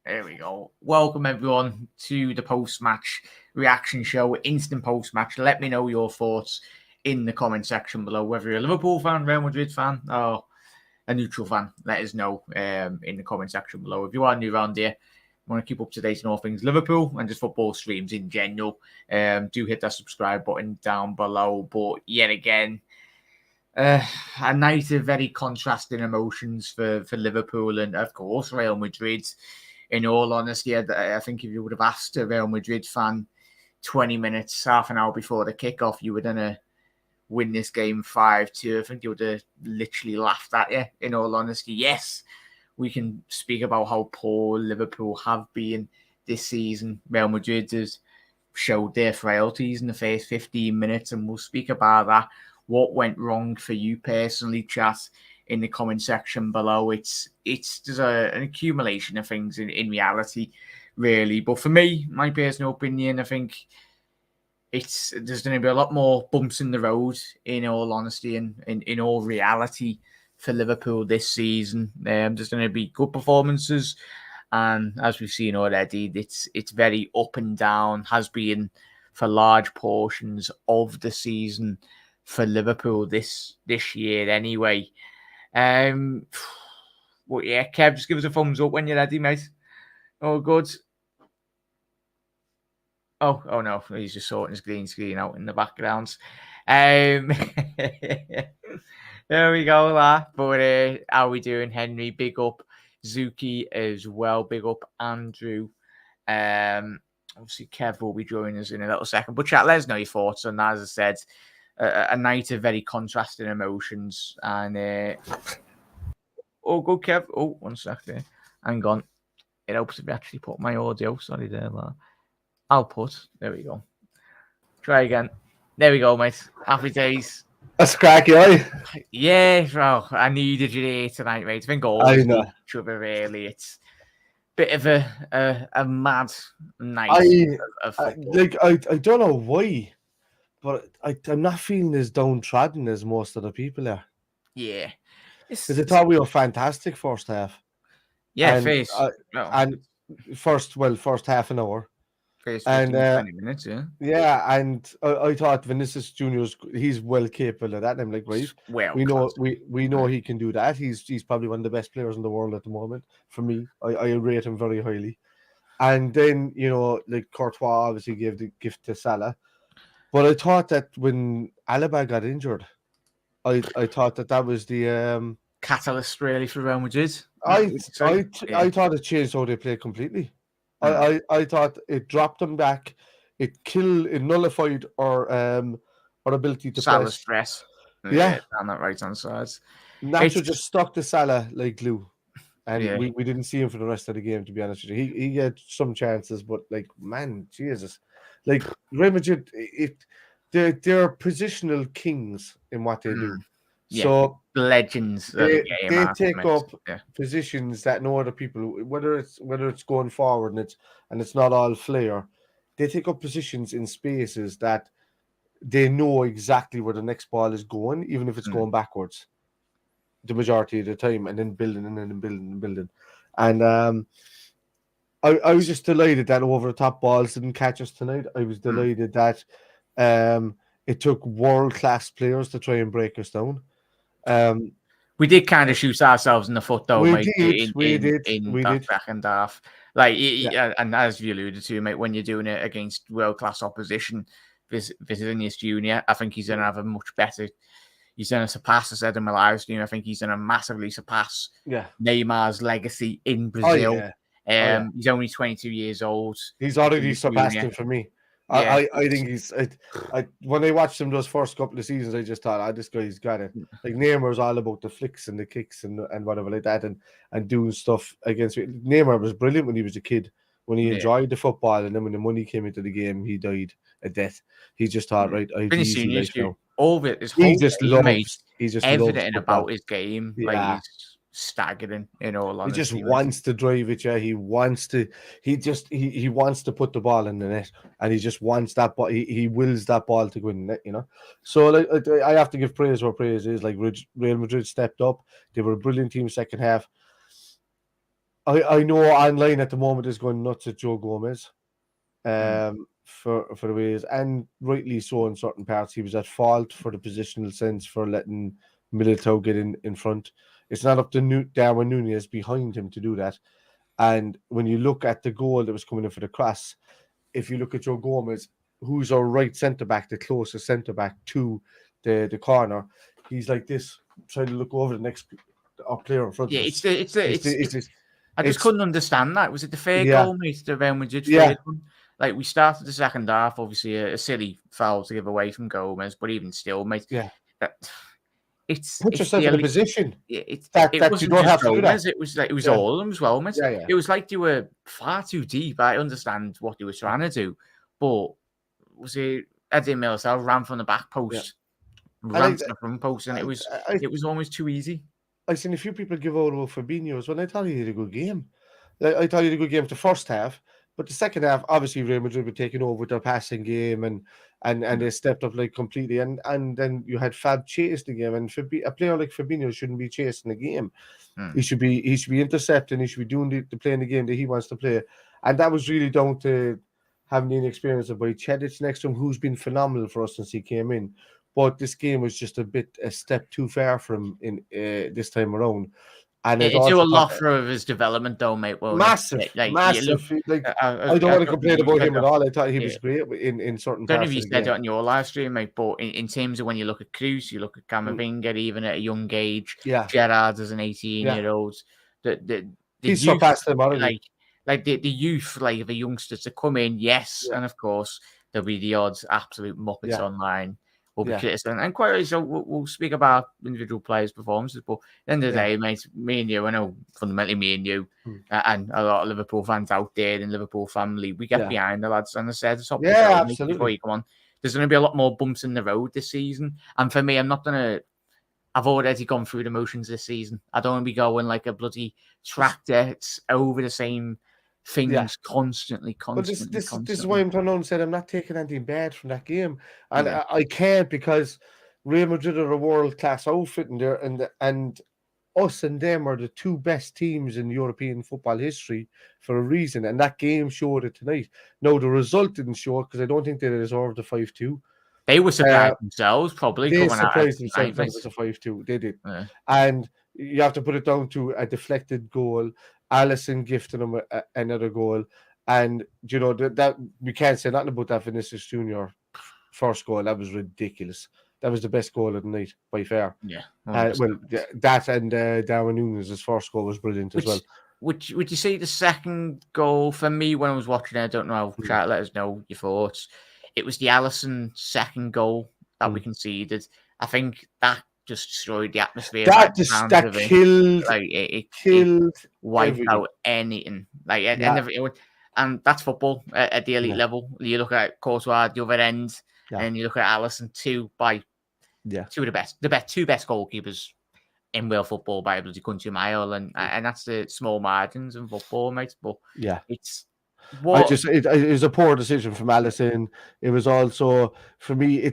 There we go. Welcome everyone to the post-match reaction show, instant post-match. Let me know your thoughts in the comment section below, whether you're a Liverpool fan, Real Madrid fan, or a neutral fan. Let us know in the comment section below. If you are new around here, want to keep up to date on all things Liverpool and just football streams in general, do hit that subscribe button down below. But yet again, a night of very contrasting emotions for Liverpool and, of course, Real Madrid. In all honesty, I think if you would have asked a Real Madrid fan 20 minutes, half an hour before the kickoff, you were going to win this game 5-2, I think you would have literally laughed at you, in all honesty. Yes, we can speak about how poor Liverpool have been this season. Real Madrid has showed their frailties in the first 15 minutes, and we'll speak about that. What went wrong for you personally, chat, in the comment section below. It's there's an accumulation of things in reality, really. But for me, my personal opinion, I think there's going to be a lot more bumps in the road, in all honesty, and in all reality for Liverpool this season. There's going to be good performances, and as we've seen already, it's very up and down, has been for large portions of the season for Liverpool this year anyway. Well, yeah, Kev, just give us a thumbs up when you're ready, mate. Oh, good. Oh no, he's just sorting his green screen out in the background. There we go, lad. But how are we doing, Henry? Big up Zuki as well. Big up Andrew. Obviously, Kev will be joining us in a little second. But chat, let us know your thoughts on that. As I said, a night of very contrasting emotions. And oh, good, Kev. Oh, one sec there. Hang on. It helps if we actually put my audio. Sorry there, lad. Output. There we go. Try again. There we go, mate. Happy days. That's cracky, eh? Yeah, bro. I needed you here tonight, mate. I think always need each other, really. It's a bit of a mad night of football. I don't know why, but I'm not feeling as downtrodden as most of the people are. Yeah. Because I thought we were fantastic first half. Yeah, first half an hour. First 15, 20 minutes, yeah. Yeah, and I thought Vinicius Junior's he's well capable of that. And I'm like, right, we know he can do that. He's probably one of the best players in the world at the moment. For me, I rate him very highly. And then, like Courtois obviously gave the gift to Salah. But I thought that when Alaba got injured, I thought that was the catalyst really for Real Madrid. I thought it changed how they played completely. I thought it dropped them back. It nullified our ability to Salah's stress. Yeah, on that right hand side. Nacho just stuck to Salah like glue, and we didn't see him for the rest of the game. To be honest with you, he had some chances, but like, man, Jesus, like Real Madrid, they're positional kings in what they do. Yeah, so legends. They take up positions that no other people, whether it's going forward and it's not all flair, they take up positions in spaces that they know exactly where the next ball is going, even if it's going backwards, the majority of the time, and then building and then building. And I was just delighted that over the top balls didn't catch us tonight. I was delighted that it took world class players to try and break us down. We did kind of shoot ourselves in the foot, though, mate. We did. That second half. And as you alluded to, mate, when you're doing it against world-class opposition, Vinicius Junior, I think he's going to have a much better. He's going to surpass, I said in my live stream, I think he's going to massively surpass Neymar's legacy in Brazil. He's only 22 years old. He's already surpassed him for me. Yeah. I think he's. When I watched him those first couple of seasons, I just thought, this guy's got it. Like Neymar's all about the flicks and the kicks and whatever like that, and doing stuff against me. Neymar was brilliant when he was a kid, when he enjoyed the football, and then when the money came into the game, he died a death. He just thought, right, I have easy life now. All of it, he's just evident about his game. Yeah. Like he's staggering in all honesty. He just wants to drive it, he wants to put the ball in the net, and he just wants that ball. He wills that ball to go in the net, So like, I have to give praise where praise is. Like Real Madrid stepped up. They were a brilliant team second half. I know online at the moment is going nuts at Joe Gomez. For the ways, and rightly so in certain parts. He was at fault for the positional sense for letting Militao get in front. It's not up to Darwin Núñez behind him to do that. And when you look at the goal that was coming in for the cross, if you look at Joe Gomez, who's our right centre back, the closest centre back to the corner, he's like this, trying to look over the next player in front of us. I just couldn't understand that. Was it the third goal, mate? The Real Madrid third one? Like, we started the second half, obviously a silly foul to give away from Gomez, but even still, mate, put yourself in a position that you don't have to do that. It was all of them as well, mate. Yeah. It was like they were far too deep. I understand what they were trying to do, but was it Eddie Militao ran from the back post, ran to the front post, and it was almost too easy. I've seen a few people give out about Fabinho's when I thought he had a good game. I thought he had a good game for the first half. But the second half, obviously, Real Madrid were taking over with their passing game and they stepped up like completely. And then you had Fab chase the game. And a player like Fabinho shouldn't be chasing the game. He should be intercepting. He should be doing the playing the game that he wants to play. And that was really down to having the inexperience of Chedditch next to him, who's been phenomenal for us since he came in. But this game was just a step too far for him in this time around. And it do a lot for his development, though, mate. Well, massive. I don't want to complain about him at all. I thought he was great in certain parts. I don't know if you said it on your live stream, mate, but in terms of when you look at Cruz, you look at Camavinga, even at a young age, Gerrard as an 18-year-old, he's surpassed them already. Like the youth, like the youngsters to come in, and of course there'll be the odds absolute muppets online. We'll be criticizing, and quite so we'll speak about individual players' performances. But at the end of the day, mate, me and you, I know fundamentally me and you, and a lot of Liverpool fans out there in Liverpool family, we get behind the lads. And I said, absolutely. Before you come on, there's going to be a lot more bumps in the road this season. And for me, I've already gone through the motions this season. I don't want to be going like a bloody tractor over the same things constantly. But this is why I'm turning on and said I'm not taking anything bad from that game, and I can't, because Real Madrid are a world class outfit in there, and us and them are the two best teams in European football history for a reason, and that game showed it tonight. No, the result didn't show it because I don't think they deserved the 5-2. They were surprised themselves, probably. They surprised themselves that it was a 5-2. They did, and you have to put it down to a deflected goal. Alisson gifted him another goal, and you know that we can't say nothing about that Vinicius Junior first goal. That was ridiculous. That was the best goal of the night by far. Yeah, that and Darwin Núñez's first goal was brilliant as well. Would you say the second goal for me when I was watching it? I don't know. Chat, let us know your thoughts. It was the Alisson second goal that we conceded. I think that just destroyed the atmosphere. That killed. It wiped out anything. And that's football at the elite level. You look at Courtois at the other end, and you look at Alisson, two of the two best goalkeepers in world football by a bloody country mile, and that's the small margins in football, mate. But it's. It was a poor decision from Alisson. It was also, for me,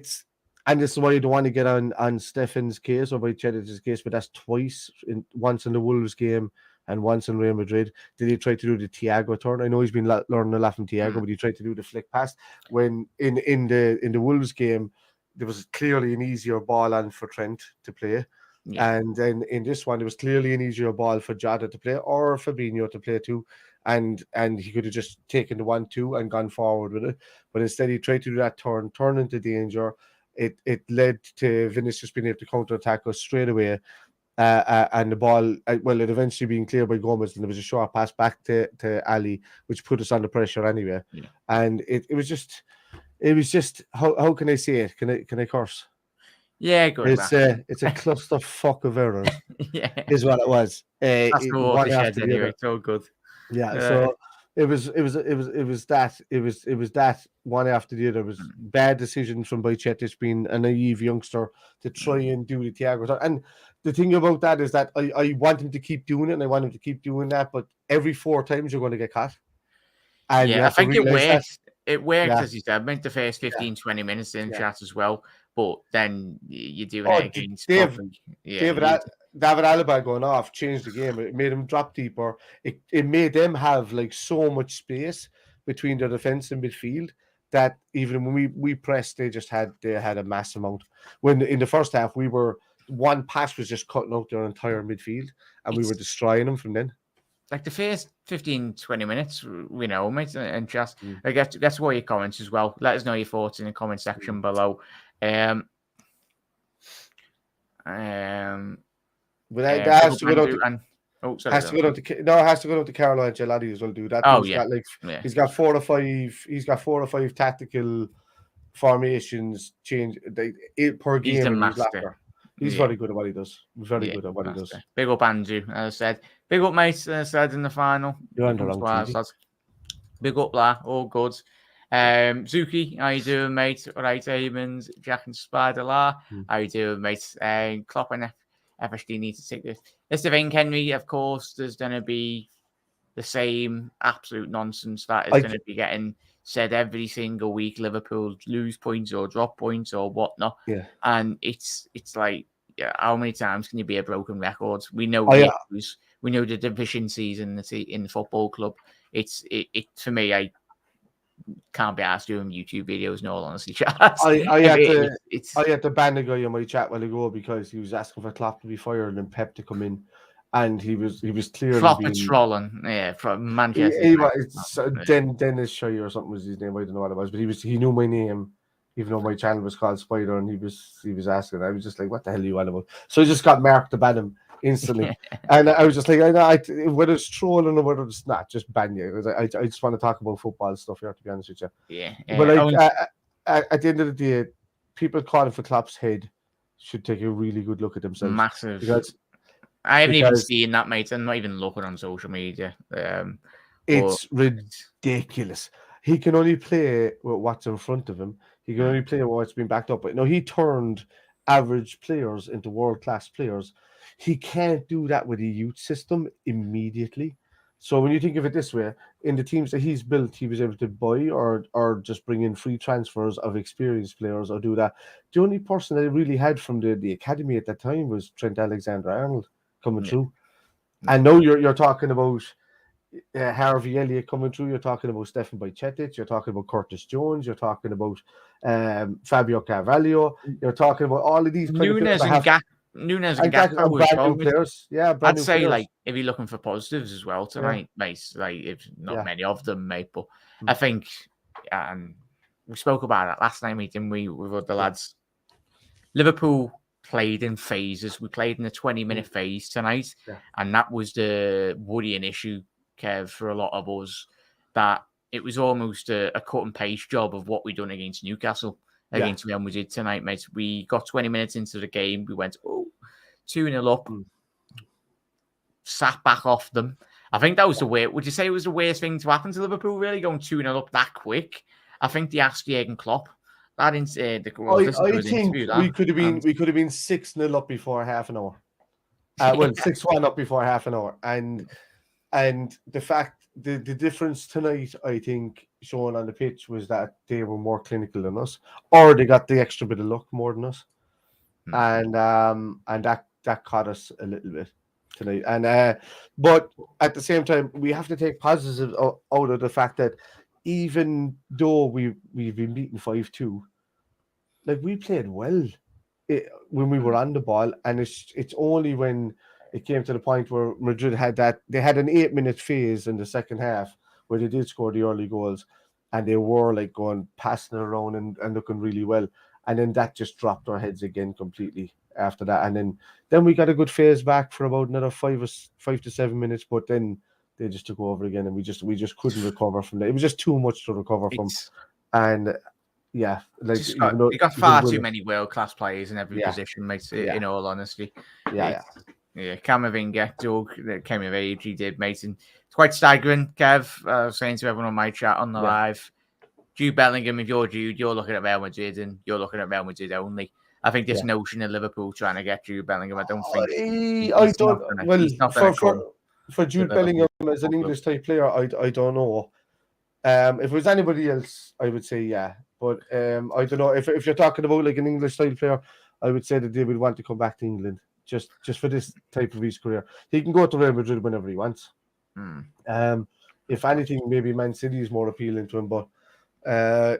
and this is why you don't want to get on Stefan's case or by Chedid's case, but that's twice, once in the Wolves game and once in Real Madrid. Did he try to do the Thiago turn? I know he's been learning a lot from Thiago, but he tried to do the flick pass. When in the Wolves game, there was clearly an easier ball on for Trent to play. And then in this one, it was clearly an easier ball for Jota to play or Fabinho to play too. And he could have just taken the 1-2 and gone forward with it. But instead, he tried to do that turn into danger. It led to Vinicius being able to counter-attack us straight away. And the ball, it eventually being cleared by Gomez, and there was a short pass back to Ali, which put us under pressure anyway. Yeah. And it was just how can I say it? Can I curse? Yeah, good. It's a clusterfuck of errors. Is what it was. That's the watershed anyway. It's all good. Yeah. So it was that one after the other. It was bad decisions from Bajcetic, being a naive youngster, to try and do the Thiago. And the thing about that is that I want him to keep doing it, and I want him to keep doing that. But every 4 times you're going to get caught. And I think it worked. It worked, as you said. I meant the first 15, 20 minutes in chat as well. But then you do it against David, David Alaba going off changed the game. It made him drop deeper. It made them have like so much space between their defense and midfield that even when we pressed, they had a mass amount. When in the first half, one pass was just cutting out their entire midfield, and we were destroying them from then. Like the first 15-20 minutes, mate, and just I guess what your comments as well. Let us know your thoughts in the comment section below. But that has to go down to, it has to go down to Carlo Ancelotti as well. Do that. He's got 4 or 5. He's got 4 or 5 tactical formations change per game. He's a master. He's very good at what he does. Very good at what he does. Big up Andrew, as I said. Big up, mate, as I said in the final. You're on the wrong TV. Big up, la. All good. Zuki, how you doing, mate? All right, Amons, Jack and Spider La. How you doing, mate? Klopp and FSD need to take this. This the thing, Henry, of course, there's going to be the same absolute nonsense that is going to be getting said every single week. Liverpool lose points or drop points or whatnot. Yeah. And it's like, how many times can you be a broken record? We know the issues. We know the deficiencies in the football club. It for me, I can't be asked doing YouTube videos in all honesty. I had to ban the guy on my chat while ago because he was asking for Klopp to be fired and Pep to come in, and he was clearly Klopp trolling, from Manchester. Dennis Shire or something was his name. I don't know what it was, but he knew my name, even though my channel was called Spider, and he was asking. I was just like, what the hell are you on about? So I just got marked to ban him instantly. And I was just like, whether it's trolling or whether it's not, just ban you. I just want to talk about football stuff here, to be honest with you. Yeah. But at the end of the day, people calling for Klopp's head should take a really good look at themselves. Massive. Because I haven't even seen that, mate. I'm not even looking on social media. It's ridiculous. He can only play with what's in front of him. He can only play with what's been backed up. But he turned average players into world-class players. He can't do that with a youth system immediately. So when you think of it this way, in the teams that he's built, he was able to buy or just bring in free transfers of experienced players or do that. The only person that he really had from the academy at that time was Trent Alexander-Arnold coming through. And now you're talking about Harvey Elliott coming through. You're talking about Stefan Bajcetic. You're talking about Curtis Jones. You're talking about Fabio Carvalho. You're talking about all of these Nunes and Gakpo players. Yeah, I'd say players. Like if you're looking for positives as well tonight, mate. Like if not many of them, mate. But I think we spoke about it last night, mate, didn't we, with the lads? Liverpool played in phases. We played in a 20-minute phase tonight, and that was the worrying issue, Kev, for a lot of us. That it was almost a cut and paste job of what we done against Newcastle. Against Real Madrid tonight, mate. We got 20 minutes into the game. We went, 2-0 up. Sat back off them. I think that was the way. Would you say it was the worst thing to happen to Liverpool, really, going 2-0 up that quick? I think they asked Jurgen Klopp. I think we could have been 6-0 up before half an hour. 6-1 up before half an hour. And the fact the difference tonight, I think, shown on the pitch was that they were more clinical than us, or they got the extra bit of luck more than us, and that caught us a little bit tonight. And but at the same time, we have to take positives out of the fact that even though we've been beaten 5-2, like we played well when we were on the ball, and it's only when it came to the point where Madrid had an 8-minute phase in the second half where they did score the early goals, and they were like passing around and looking really well. And then that just dropped our heads again completely after that. And then we got a good phase back for about another 5 to 7 minutes, but then they just took over again, and we just couldn't recover from that. It was just too much to recover from. And like you got far too many world-class players in every position, mate, in all honesty. Yeah, Camavinga, Doug, that came of age, he did, mate. And it's quite staggering, Kev. I was saying to everyone on my chat on the live, Jude Bellingham, if you're Jude, you're looking at Real Madrid and you're looking at Real Madrid only. I think this notion of Liverpool trying to get Jude Bellingham, I don't think for Jude Bellingham as an English type player, I don't know. If it was anybody else, I would say but I don't know if you're talking about like an English style player, I would say that they would want to come back to England. just for this type of his career. He can go to Real Madrid whenever he wants. If anything, maybe Man City is more appealing to him, but I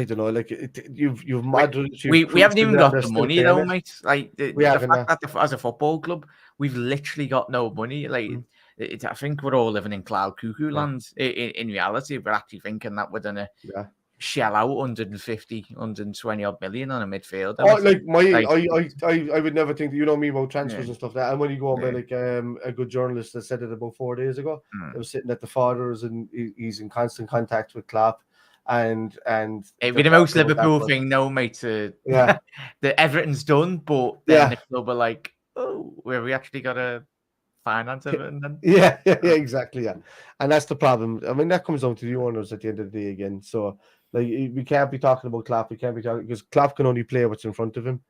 don't know. Like you've Madrid. We haven't even got the money though, it. mate. Like the fact that as a football club, we've literally got no money. Like I think we're all living in cloud cuckoo land. In reality, we're actually thinking that we're gonna shell out 150, 120 odd million on a midfielder. I would never think that, you know me about transfers and stuff like that. And when you go on by like a good journalist that said it about 4 days ago, I was sitting at the Fathers and he's in constant contact with Klopp. And it'd be the most Liverpool thing, no, mate. The Everton's done, but then the club are like, oh, where we actually got to finance Everton then. Yeah, exactly, yeah. And that's the problem. I mean, that comes down to the owners at the end of the day again. So, like, we can't be talking about Klopp. We can't be talking because Klopp can only play what's in front of him.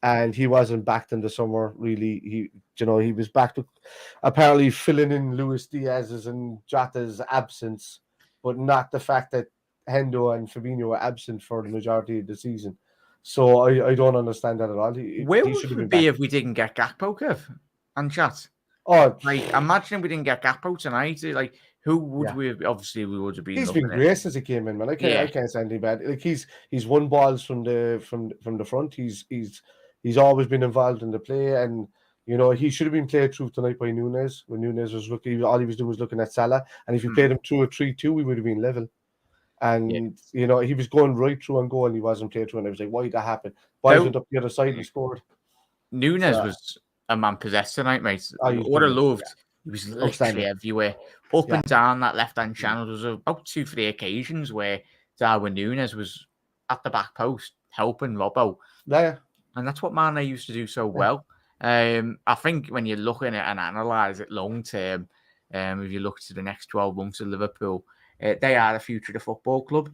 And he wasn't backed in the summer, really. He was backed up, apparently filling in Luis Diaz's and Jota's absence, but not the fact that Hendo and Fabinho were absent for the majority of the season. So I don't understand that at all. Where would we be if we didn't get Gakpo, Kev, and chat? Oh, like imagine we didn't get Gakpo tonight. Like, who would we have? Obviously, we would have been. He's been great since he came in, man. I can't say anything bad. Like he's won balls from the front. He's always been involved in the play, and he should have been played through tonight by Nunes. When Nunes was looking, all he was doing was looking at Salah, and if you played him through a 3-2, we would have been level. And he was going right through and goal, and he wasn't played through, and I was like, why did that happen? Boys went up the other side and scored. Nunes was a man possessed tonight, mate. What I loved, he was literally everywhere, up and down that left-hand channel. There was about 2-3 occasions where Darwin Nunes was at the back post helping Robbo. Yeah. And that's what Mane used to do so well. I think when you're looking at and analyse it long term, if you look to the next 12 months of Liverpool, they are the future of the football club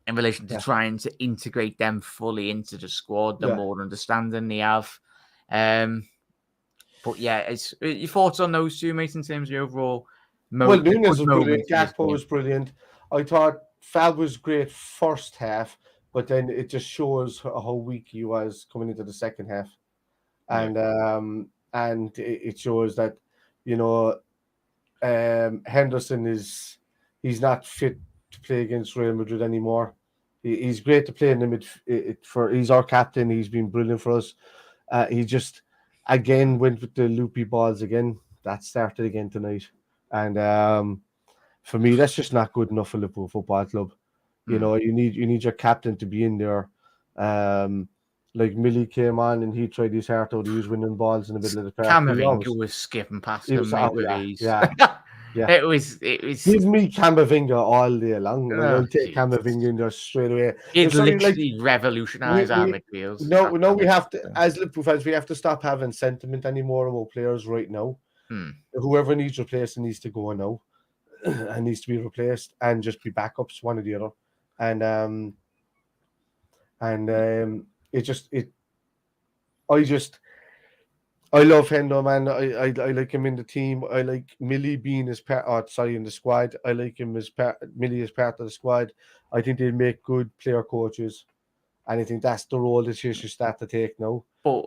in relation to trying to integrate them fully into the squad, the more understanding they have. But it's your thoughts on those two, mate, in terms of the overall Nunes was brilliant. Gakpo was brilliant. I thought Fab was great first half, but then it just shows how weak he was coming into the second half. And it shows that, Henderson he's not fit to play against Real Madrid anymore. He's great to play in the mid. He's our captain. He's been brilliant for us. He just again went with the loopy balls again. That started again tonight, and for me, that's just not good enough for Liverpool Football Club. You need your captain to be in there. Like Millie came on and he tried his heart out. He was winning balls in the middle of the park. Camavinga was skipping past him, mate, with ease. Yeah. It was. Give me Camavinga all day long. I'll take Camavinga in there straight away. It literally revolutionised our midfield. No, we have to, as Liverpool fans, we have to stop having sentiment anymore about players right now. Whoever needs replacing needs to go now and needs to be replaced and just be backups, one or the other. I love Hendo, man. I like him in the team. I like Millie being in the squad. I like him Millie as part of the squad. I think they make good player coaches, and I think that's the role that she should start to take now. But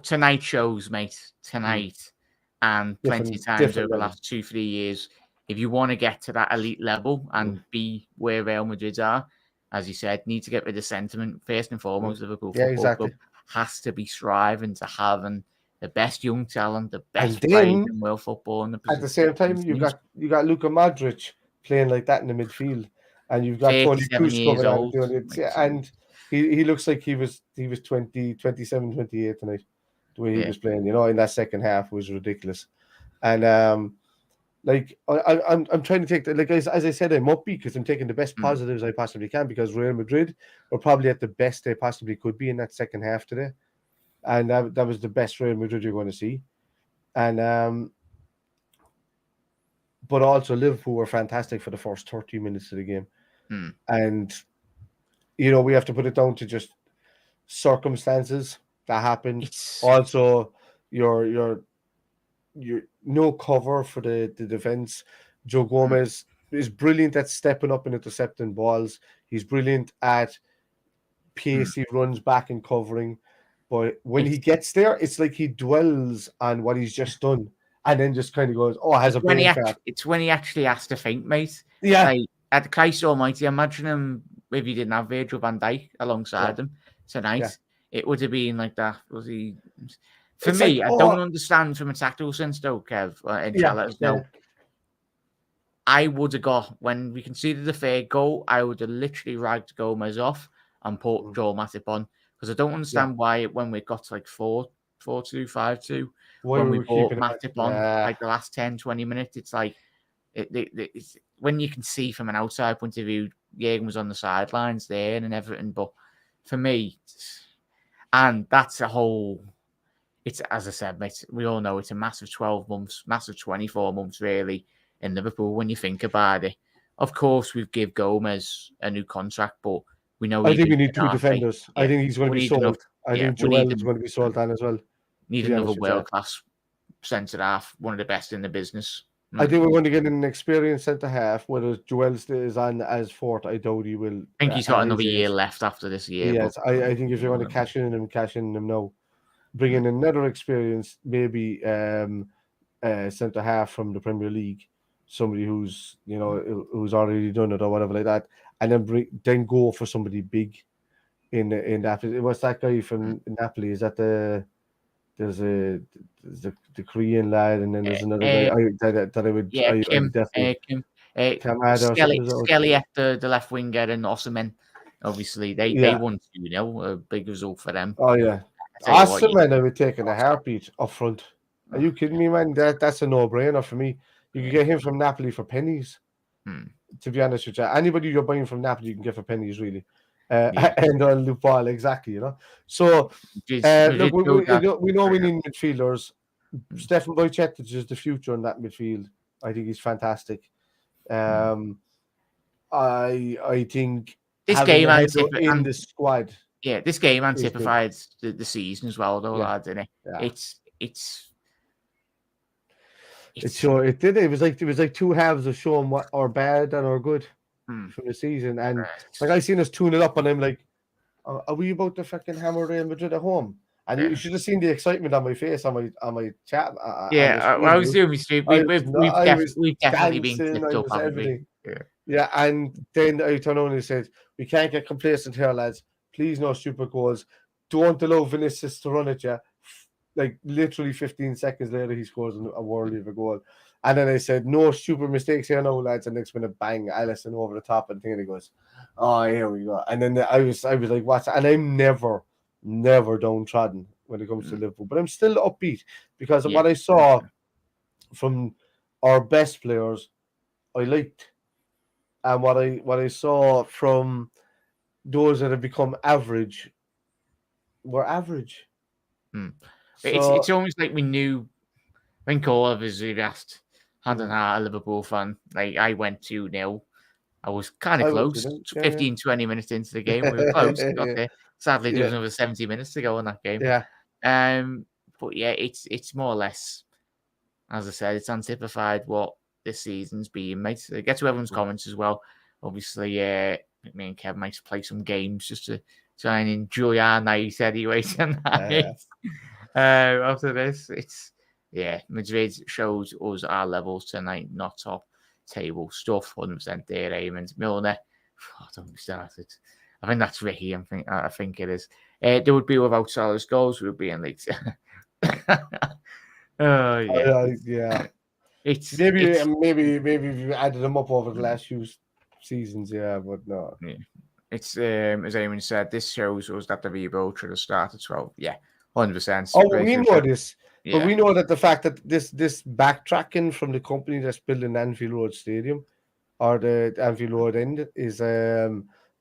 tonight shows, mate. Tonight and plenty of times over the last 2-3 years, if you want to get to that elite level and be where Real Madrid are, as you said, need to get rid of sentiment first and foremost. Liverpool Football Club has to be striving to having the best young talent, the best players in world football. At the same time, you got Luka Modric playing like that in the midfield, and you've got Tony Kroos coming out doing it. And he looks like he was 27, 28 tonight. The way he was playing, in that second half was ridiculous. And I'm trying to take as I said, I'm upbeat because I'm taking the best positives I possibly can, because Real Madrid were probably at the best they possibly could be in that second half today, and that was the best Real Madrid you're going to see. And but also Liverpool were fantastic for the first 30 minutes of the game, and we have to put it down to just circumstances that happened. Also, your no cover for the defense. Joe Gomez is brilliant at stepping up and intercepting balls. He's brilliant at pacey runs back and covering. But when he gets there, it's like he dwells on what he's just done and then just kind of goes, oh, has a brain fart. It's when he actually has to think, mate. Yeah. Like, at Christ Almighty, imagine him if he didn't have Virgil van Dijk alongside him tonight. Yeah. It would have been like that. Was he? For It's me, like, I don't understand from a tactical sense, though, Kev, and let us know. I would have got, when we conceded the third goal, I would have literally ragged Gomez off and put Joel Matip on. Because I don't understand why, when we got to like 4-2, 5-2, when we brought Matip on like the last 10, 20 minutes, it's like, it's, when you can see from an outside point of view, Jürgen was on the sidelines there and everything. But for me, and that's a whole, it's, as I said, mate, we all know it's a massive 12 months, massive 24 months, really, in Liverpool when you think about it. Of course, we've give Gomez a new contract, but we know I think we need 2 defenders. I think he's going to be sold. I think Joel is going to be sold on as well. Need another world-class centre-half, one of the best in the business. I think we're going to get an experienced centre-half. Whether Joel stays on as fourth, I doubt he will. I think he's got another year left after this year. Yes, I think if you're going to cash in him now. Bring in another experienced, maybe centre-half from the Premier League, somebody who's who's already done it or whatever like that, and then go for somebody big in Napoli. What's that guy from Napoli? Is that there's the Korean lad, and then there's another guy that I would Kim Skelly at the left winger, and Osimhen. Obviously, they won a big result for them. Oh yeah, Osimhen I would take in a heartbeat up front. Are you kidding me, man? That's a no-brainer for me. You can get him from Napoli for pennies. To be honest with you, anybody you're buying from Napoli, you can get for pennies, really. And on the ball, exactly, So, look, we know we need midfielders. Stefan Bajcetic is the future in that midfield. I think he's fantastic. I think this game in the squad. Yeah, this game antipifies the season as well, though, lads. Isn't it? Yeah. It did. It was like 2 halves of showing what are bad and are good from the season. And like I seen us 2-0 up, and I'm like, are we about to fucking hammer Real Madrid at home? And you should have seen the excitement on my face on my chat. I was doing my stream. We've definitely been tipped up, haven't we? Yeah, and then I turned on and said, we can't get complacent here, lads. Please, no stupid goals. Don't allow Vinicius to run at you. Like, literally 15 seconds later, he scores a worldly of a goal. And then I said, no stupid mistakes here now, lads. And next minute, bang, Alisson over the top. And he goes, oh, here we go. And then I was like, what's that? And I'm never downtrodden when it comes to Liverpool. But I'm still upbeat because of what I saw from our best players, I liked. And what I saw from those that have become average were average. So, it's almost like we knew. I think all of us who asked hand on heart, a Liverpool fan. Like, I went 2-0. I was kind of close. 15, 20 minutes into the game, we were close. Got there. Sadly, there was another 70 minutes to go in that game. Yeah. But yeah, it's more or less, as I said, it's antipified what this season's been, mate. So get to everyone's comments as well. Obviously, me and Kev might play some games just to try and enjoy our night anyway tonight. After this, it's Madrid shows us our levels tonight, not top table stuff. 100% there, Eamon. Milner, don't be started. I think that's Ricky. I think it is. There would be without Salah's goals. We would be in league. Oh yeah. It's maybe if you added them up over the last few seasons, but no. Yeah. It's as Eamon said, this shows us that the rebuild should have started 12. Yeah, 100%. Oh, we know this. Yeah. But we know that the fact that this backtracking from the company that's building Anfield Road Stadium or the Anfield Road end is they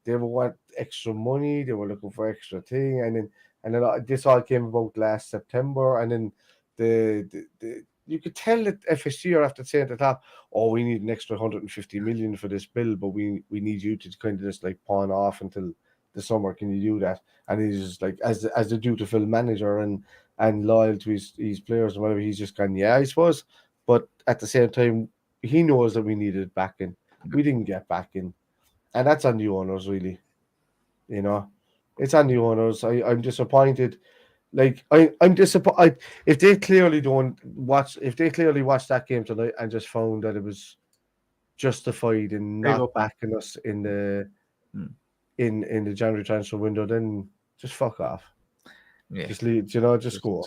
want extra money, they were looking for extra thing, and then this all came about last September, and then the you could tell that FSG are after saying at the top, oh, we need an extra 150 million for this bill, but we need you to kind of just like pawn off until the summer. Can you do that? And he's just like, as the dutiful manager and loyal to his players and whatever, he's just gone, yeah, I suppose. But at the same time, he knows that we needed back in. We didn't get back in. And that's on the owners, really. It's on the owners. I'm disappointed. Like I'm disappointed if they clearly watch that game tonight and just found that it was justified in not backing us in the in the January transfer window, then just fuck off. Yeah. Just leave. Just go.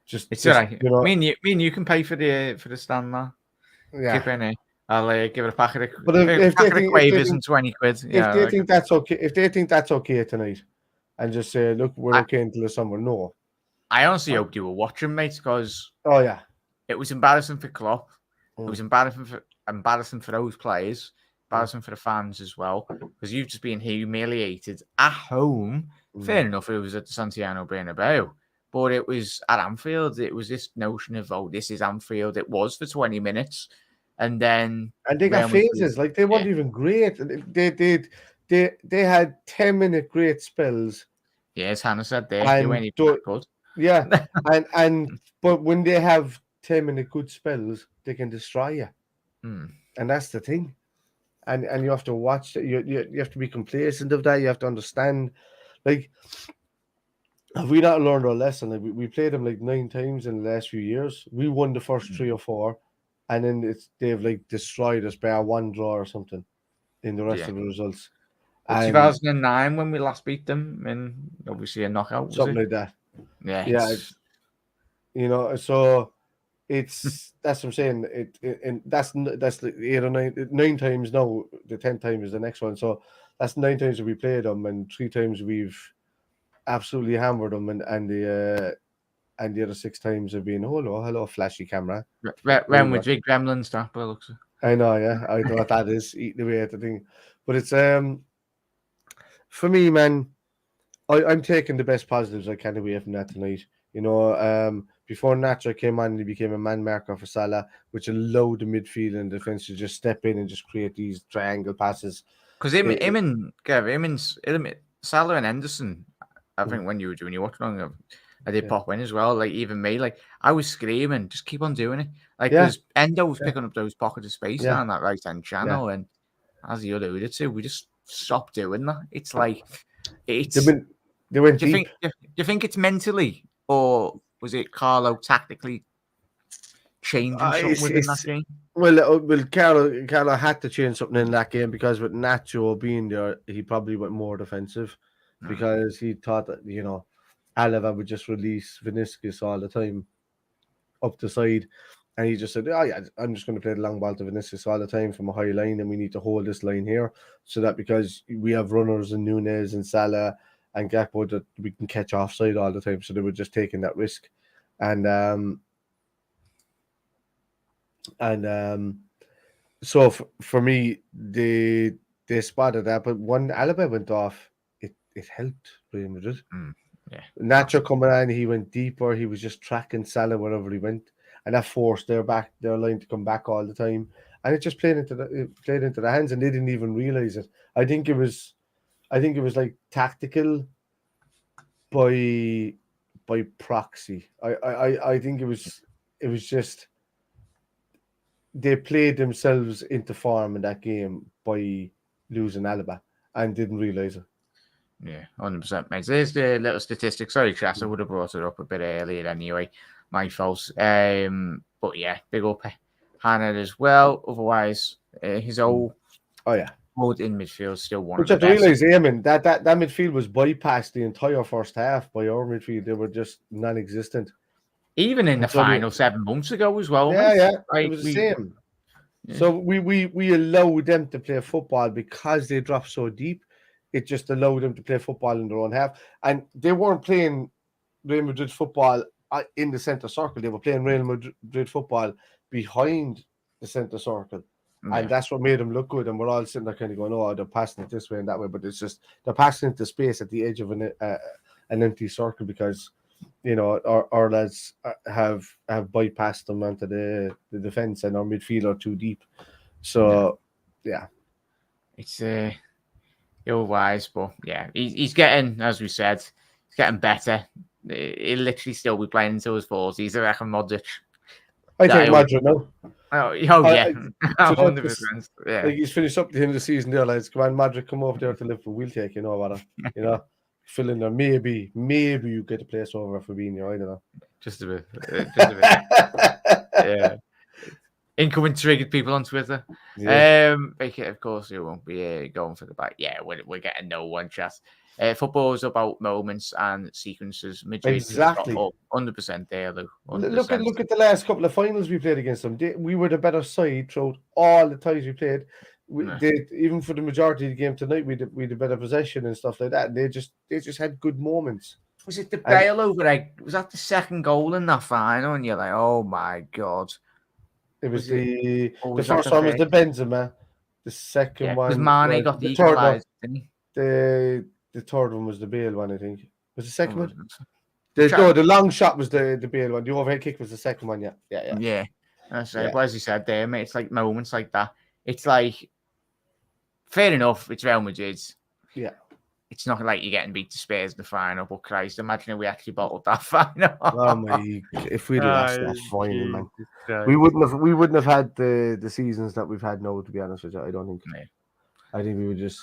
It's all right. Me and you can pay for the stand now. Yeah. Keep in it. I'll give it a packet of, but if they think, quavers and 20 quid. If they think that's okay, if they think that's okay tonight, and just say, look, we're okay until the summer. No. I honestly hope you were watching, mate, because it was embarrassing for Klopp. It was embarrassing for those players, embarrassing for the fans as well, because you've just been humiliated at home. Fair enough, it was at the Santiago Bernabeu, but it was at Anfield. It was this notion of, oh, this is Anfield. It was for 20 minutes, and they got phases. Like they weren't even great. They had 10-minute great spells. Yeah, as Hannah said there, they weren't even that good. Yeah, but when they have 10-minute good spells, they can destroy you, and that's the thing. And you have to watch that. You have to be complacent of that. You have to understand, like, have we not learned our lesson? Like we played them like 9 times in the last few years. We won the first 3 or 4, and then they've like destroyed us by a 1 draw or something in the rest of the results. 2009 when we last beat them, and obviously a knockout, something like that. Yeah. So it's that's what I'm saying. And that's the 8 or 9 times now. The 10th time is the next one. So that's 9 times that we played them, and 3 times we've absolutely hammered them, and the other 6 times have been hello, flashy camera. When with big gremlin stuff, but looks. I know, yeah. I know what that is, eating away at the thing. But it's for me, man, I'm taking the best positives I can away from that tonight. Before Nacho came on, he became a man marker for Salah, which allowed the midfield and defense to just step in and just create these triangle passes. Because Salah and Henderson, I think when you were doing your watch along, I did pop in as well. Like even me, like I was screaming, just keep on doing it. Like because Endo was picking up those pockets of space down that right hand channel, and as you alluded to, we just stopped doing that. It's like they went deep. Do you think it's mentally, or was it Carlo tactically changing something within that game? Well, Carlo had to change something in that game because with Nacho being there, he probably went more defensive because he thought that Alava would just release Vinicius all the time up the side, and he just said, "Oh yeah, I'm just going to play the long ball to Vinicius all the time from a high line, and we need to hold this line here so that because we have runners and Nunes and Salah and Gakpo that we can catch offside all the time." So they were just taking that risk, and so for me, they spotted that, but when Alaba went off, it helped Real Madrid. Nacho coming in, he went deeper. He was just tracking Salah wherever he went, and that forced their line to come back all the time, and it just played into the hands, and they didn't even realize it. I think it was like tactical by proxy. I think it was just they played themselves into form in that game by losing Alaba and didn't realize it. Yeah, 100%, mate. There's the little statistic. Sorry, Chas, I would have brought it up a bit earlier anyway. My fault. But yeah, big up Hannah as well. Otherwise, his old mode in midfield still one of the best. Which I realised, that midfield was bypassed the entire first half by our midfield. They were just non-existent. Even in the final 7 months ago as well. Yeah, it was the same. Yeah. So we allowed them to play football because they dropped so deep. It just allowed them to play football in their own half. And they weren't playing Real Madrid football in the centre circle. They were playing Real Madrid football behind the centre circle. Yeah. And that's what made them look good. And we're all sitting there kind of going, oh, they're passing it this way and that way. But it's just they're passing into space at the edge of an empty circle because, our lads have bypassed them onto the defence and our midfield are too deep. So, yeah. It's ill-wise, but yeah, he's getting, as we said, he's getting better. He'll literally still be playing until his 40s. I reckon Modric. I think Modric, no? Oh yeah. 100%. Yeah. Like he's finished up the end of the season there, lads. Come on, Madrid, come over there to Liverpool. We'll take what. fill in there. Maybe you get a place over for Fabinho. I don't know. Just a bit. Yeah. Incoming triggered people on Twitter. Yeah. Of course, you won't be going for the back. Yeah, we're getting no one chat. Football is about moments and sequences. Madrid Exactly. 100% there, Lou. 100%. Look at the last couple of finals we played against them. We were the better side throughout all the times we played. Even for the majority of the game tonight, we had a better possession and stuff like that. They just had good moments. Was it the Bale over? Was that the second goal in that final? And you're like, oh my god. It was the first one was the Benzema. The second one was Mane got the equaliser, didn't he? The third one was the Bale one, I think. Was the second one? The long shot was the Bale one. The overhead kick was the second one. Yeah. That's right. But as you said there, mate, it's like moments like that. It's like fair enough. It's Real Madrid. Yeah. It's not like you're getting beat to Spurs in the final, but Christ, imagine if we actually bottled that final. Oh my! If we'd lost that final, man, we wouldn't have had the seasons that we've had now. To be honest with you, I don't think. No. I think we would just.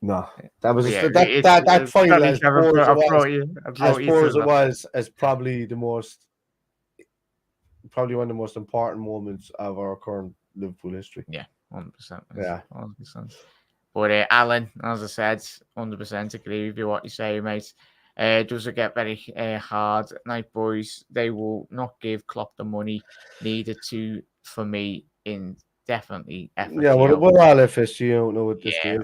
No, that was that final. As poor as it was, as probably one of the most important moments of our current Liverpool history. Yeah, 100%. Yeah, 100%. But Alan, as I said, 100% agree with you what you say, mate. Does it get very hard? Night boys, they will not give Klopp the money needed to, for me, indefinitely. Yeah, we're all FSG. I don't know what this is.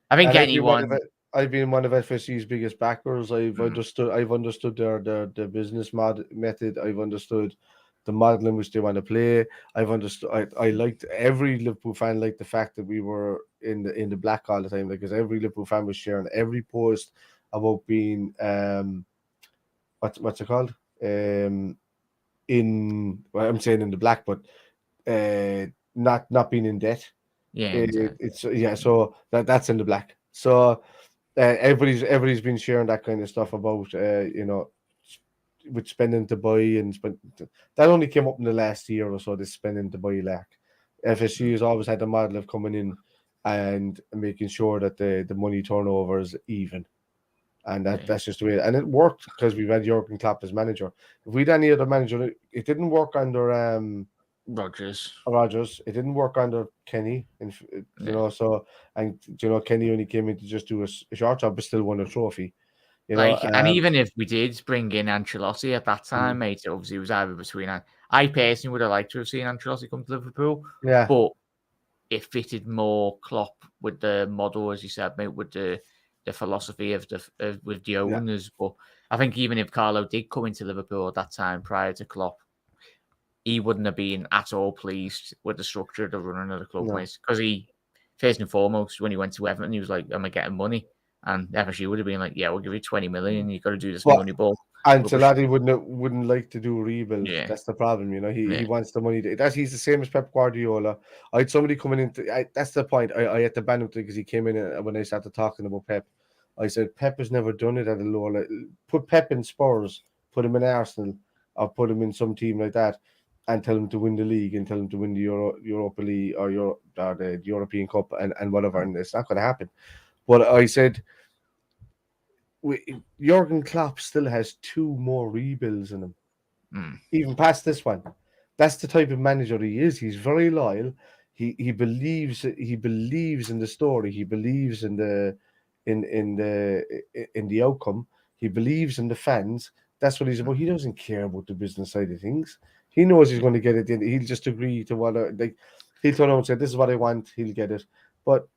I think anyone. I've been one of FSG's biggest backers. I've understood their business method. I've understood the model in which they want to play. I've understood. I liked every Liverpool fan liked the fact that we were in the black all the time, because every Liverpool fan was sharing every post about being what's it called I'm saying in the black, but not being in debt. So that's in the black. So everybody's been sharing that kind of stuff about with spending to buy and that only came up in the last year or so. This spending to buy lack. FSG has always had the model of coming in and making sure that the money turnover is even, and that's just the way. And it worked because we've had Jurgen Klopp as manager. If we'd any other manager, it didn't work under Rodgers. It didn't work under Kenny, So Kenny only came in to just do a short job, but still won a trophy. And even if we did bring in Ancelotti at that time, mate, obviously it was either between. I personally would have liked to have seen Ancelotti come to Liverpool, but it fitted more Klopp with the model, as you said, mate, with the philosophy of with the owners. But I think even if Carlo did come into Liverpool at that time prior to Klopp, he wouldn't have been at all pleased with the structure of the running of the club, mate. Because he, first and foremost, when he went to Everton, he was like, "Am I getting money?" And FSU would have been like, "Yeah, we'll give you 20 million. You've got to do this money ball." Ancelotti wouldn't like to do a rebuild. Yeah. That's the problem, He wants the money. He's the same as Pep Guardiola. I had somebody coming in. That's the point. I had to ban him because he came in when I started talking about Pep. I said Pep has never done it at a lower level. Put Pep in Spurs, put him in Arsenal, or put him in some team like that, and tell him to win the league and tell him to win the Europa League or the European Cup and whatever. And it's not going to happen. But I said, Jurgen Klopp still has 2 more rebuilds in him, even past this one. That's the type of manager he is. He's very loyal. He believes in the story. He believes in the outcome. He believes in the fans. That's what he's about. He doesn't care about the business side of things. He knows he's going to get it. He'll just agree to what he'll turn around and say, "This is what I want." He'll get it. But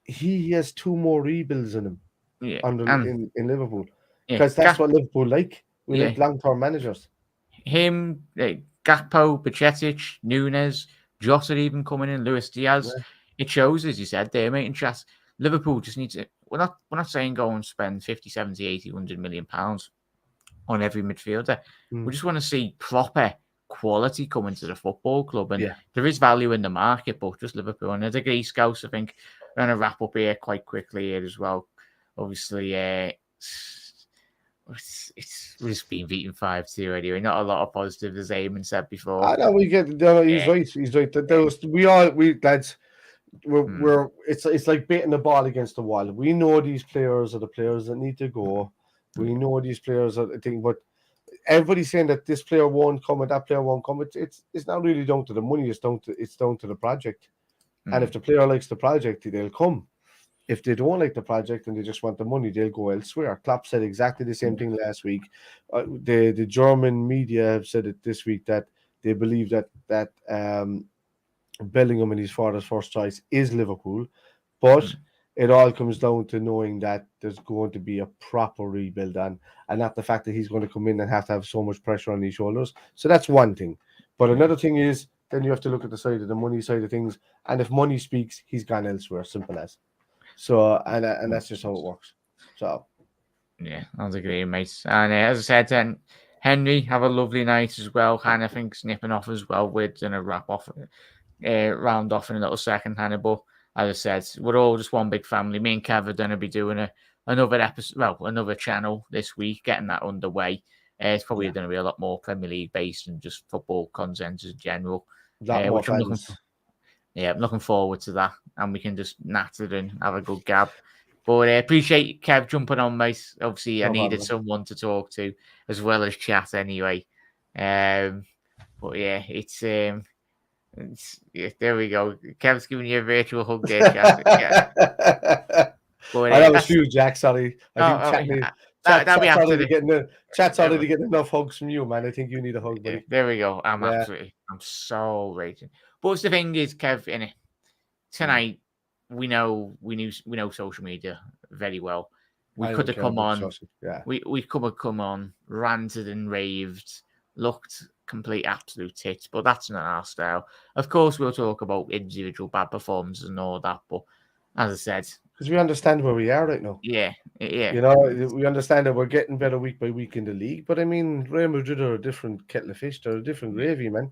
he has 2 more rebuilds in him. In Liverpool, because that's what Liverpool like. We like long-term managers. Him, Gakpo, Bajcetic, Nunes, Jota even coming in, Luis Diaz. Yeah. It shows, as you said there, mate, in chat, Liverpool just needs to. We're not saying go and spend 50, 70, 80, 100 million pounds on every midfielder. We just want to see proper quality coming to the football club, and there is value in the market, but just Liverpool. And a degree scouts, I think we're going to wrap up here quite quickly here as well. Obviously, it's been beaten 5-2 anyway. Not a lot of positives, as Eamon said before. I know we get. He's right. He's right. We lads. it's like baiting the ball against the wall. We know these players are the players that need to go. We know these players are the thing, but everybody's saying that this player won't come and that player won't come. It's not really down to the money. It's down to the project. And if the player likes the project, they'll come. If they don't like the project and they just want the money, they'll go elsewhere. Klopp said exactly the same thing last week. The German media have said it this week that they believe that Bellingham and his father's first choice is Liverpool, but it all comes down to knowing that there's going to be a proper rebuild and not the fact that he's going to come in and have to have so much pressure on his shoulders. So that's one thing. But another thing is then you have to look at the side of the money side of things, and if money speaks, he's gone elsewhere. Simple as. So and that's just how it works. So yeah, that's a great mate. And as I said, then Henry, have a lovely night as well. Kind of think snipping off as well. We're gonna wrap off, round off in a little second, kind of. But as I said, we're all just one big family. Me and Kev are gonna be doing another episode, another channel this week, getting that underway. It's probably going to be a lot more Premier League based and just football content in general. Which I'm looking forward to that, and we can just natter and have a good gab. But appreciate Kev jumping on, mate. Obviously, I needed someone to talk to as well as chat anyway. But yeah, there we go. Kev's giving you a virtual hug there, chat. Yeah. But, that was you, Jack. Sorry, I think Chat's already getting enough hugs from you, man. I think you need a hug, buddy. There we go. I'm so raging. But the thing is, Kev, innit, tonight we know social media very well. We could have come on. We could have come on, ranted and raved, looked complete absolute tits, but that's not our style. Of course, we'll talk about individual bad performances and all that, but as I said, because we understand where we are right now. Yeah. You know, we understand that we're getting better week by week in the league, but I mean, Real Madrid are a different kettle of fish. They're a different gravy, man.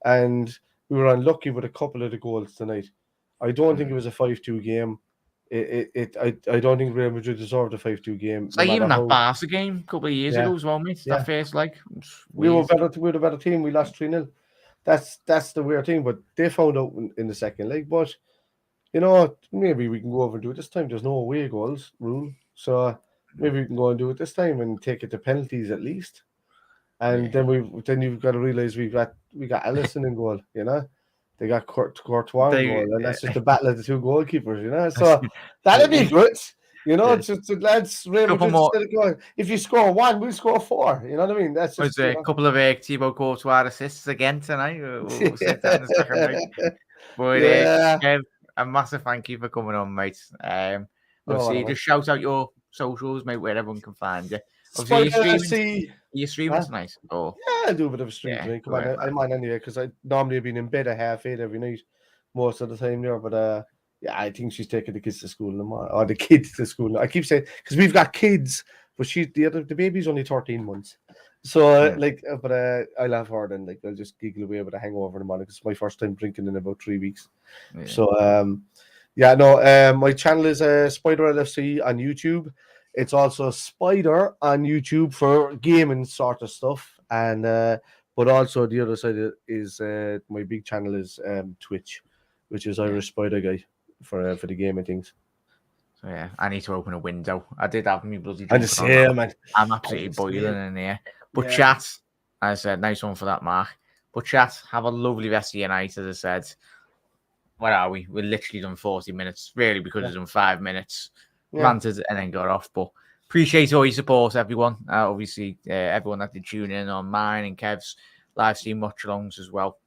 And we were unlucky with a couple of the goals tonight. I don't think it was a 5-2 game. I don't think Real Madrid deserved a 5-2 game. It's like even that Barca game a couple of years ago as well, mate. That first we were better. We were the better team. We lost 3-0. That's the weird thing. But they found out in the second leg. But you know, maybe we can go over and do it this time. There's no away goals rule, so maybe we can go and do it this time and take it to penalties at least. And then you've got to realize we got Alisson in goal. You know, they got Courtois in goal, and that's just the battle of the two goalkeepers. You know, so that'd be good. You know, just lads, if you score one, we'll score 4. You know what I mean? That's just a couple of Thibaut Courtois assists again tonight. We'll sit down in the second leg. But Kev, a massive thank you for coming on, mate. Obviously, just shout out your socials, mate, where everyone can find you. Obviously, you streaming tonight? Oh, yeah, I do a bit of a stream tonight. Come on, I'm on anyway because I normally have been in bed at 8:30 every night, most of the time there. But yeah, I think she's taking the kids to school tomorrow, or the kids to school. I keep saying because we've got kids, but the baby's only 13 months. So but I'll have her then. I'll just giggle away with a hangover in the morning because it's my first time drinking in about 3 weeks. Yeah. So my channel is Spider LFC on YouTube. It's also Spider on YouTube for gaming sort of stuff, and but also the other side is my big channel is Twitch, which is Irish Spider Guy for the gaming things. So yeah, I need to open a window. I did have me bloody. I just man. I'm absolutely boiling in here. But chat, as I said, nice one for that, Mark. But chat, have a lovely rest of your night. As I said, where are we? We're literally done 40 minutes. Really, we could have done 5 minutes. Ranted and then got off. But appreciate all your support, everyone. Obviously, everyone that did tune in on mine and Kev's live stream watch-alongs as well.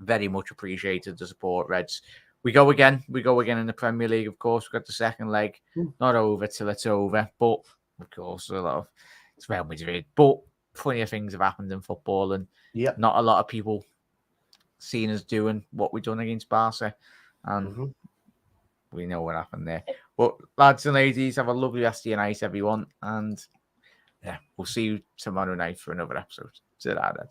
Very much appreciated the support, Reds. We go again in the Premier League, of course. We've got the second leg. Not over till it's over. But, of course, it's Real Madrid. But plenty of things have happened in football, and not a lot of people seen us doing what we've done against Barca. And we know what happened there. But lads and ladies, have a lovely rest of your night, everyone. And we'll see you tomorrow night for another episode. See you later.